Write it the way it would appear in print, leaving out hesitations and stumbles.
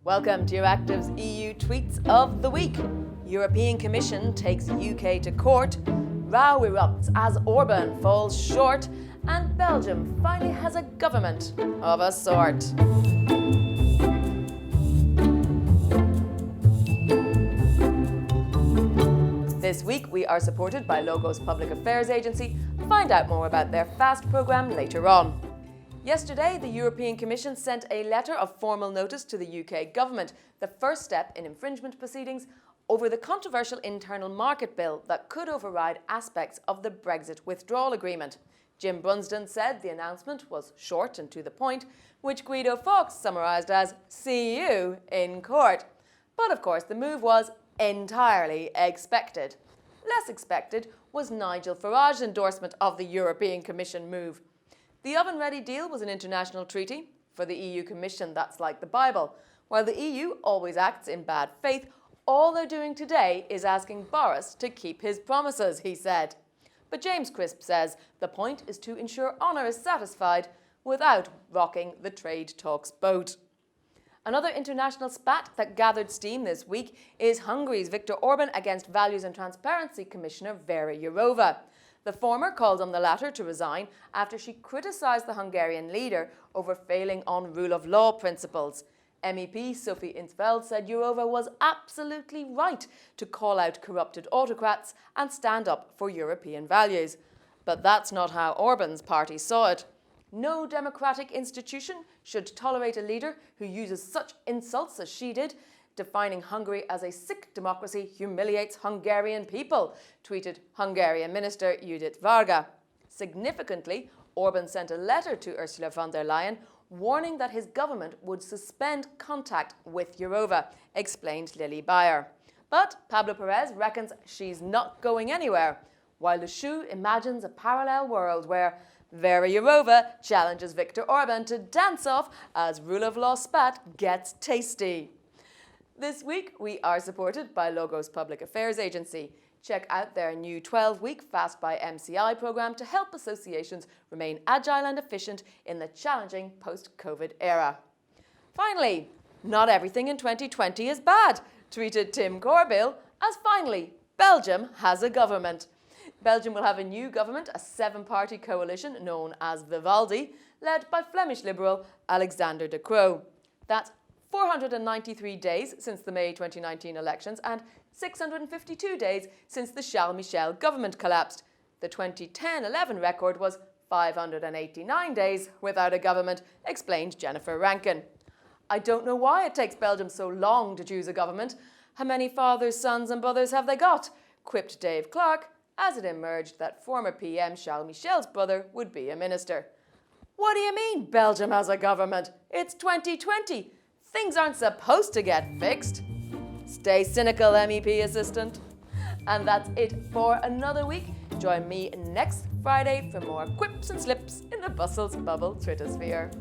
Welcome to Euractiv's EU Tweets of the Week. European Commission takes UK to court, row erupts as Orban falls short, and Belgium finally has a government of a sort. This week we are supported by Logos Public Affairs Agency. Find out more about their FAST programme later on. Yesterday, the European Commission sent a letter of formal notice to the UK government, the first step in infringement proceedings over the controversial internal market bill that could override aspects of the Brexit withdrawal agreement. Jim Brunsden said the announcement was short and to the point, which Guido Fawkes summarised as "see you in court." But of course, the move was entirely expected. Less expected was Nigel Farage's endorsement of the European Commission move. The oven-ready deal was an international treaty. For the EU Commission, that's like the Bible. While the EU always acts in bad faith, all they're doing today is asking Boris to keep his promises, he said. But James Crisp says the point is to ensure honour is satisfied without rocking the trade talks boat. Another international spat that gathered steam this week is Hungary's Viktor Orban against Values and Transparency Commissioner Vera Jourova. The former called on the latter to resign after she criticised the Hungarian leader over failing on rule of law principles. MEP Sophie in 't Veld said Jourova was absolutely right to call out corrupted autocrats and stand up for European values. But that's not how Orban's party saw it. No democratic institution should tolerate a leader who uses such insults as she did. Defining Hungary as a sick democracy humiliates Hungarian people, tweeted Hungarian Minister Judith Varga. Significantly, Orban sent a letter to Ursula von der Leyen warning that his government would suspend contact with Jourova, explained Lily Bayer. But Pablo Perez reckons she's not going anywhere, while Le Chou imagines a parallel world where Vera Jourova challenges Viktor Orban to dance off as rule of law spat gets tasty. This week, we are supported by Logos Public Affairs Agency. Check out their new 12-week Fast by MCI programme to help associations remain agile and efficient in the challenging post-COVID era. Finally, not everything in 2020 is bad, tweeted Tim Corbill, as finally, Belgium has a government. Belgium will have a new government, a 7-party coalition known as Vivaldi, led by Flemish Liberal Alexander De Croo. That's 493 days since the May 2019 elections and 652 days since the Charles Michel government collapsed. The 2010-11 record was 589 days without a government, explained Jennifer Rankin. "I don't know why it takes Belgium so long to choose a government. How many fathers, sons and brothers have they got?" quipped Dave Clark as it emerged that former PM Charles Michel's brother would be a minister. "What do you mean Belgium has a government? It's 2020. Things aren't supposed to get fixed." Stay cynical, MEP assistant. And that's it for another week. Join me next Friday for more quips and slips in the Brussels bubble Twittersphere.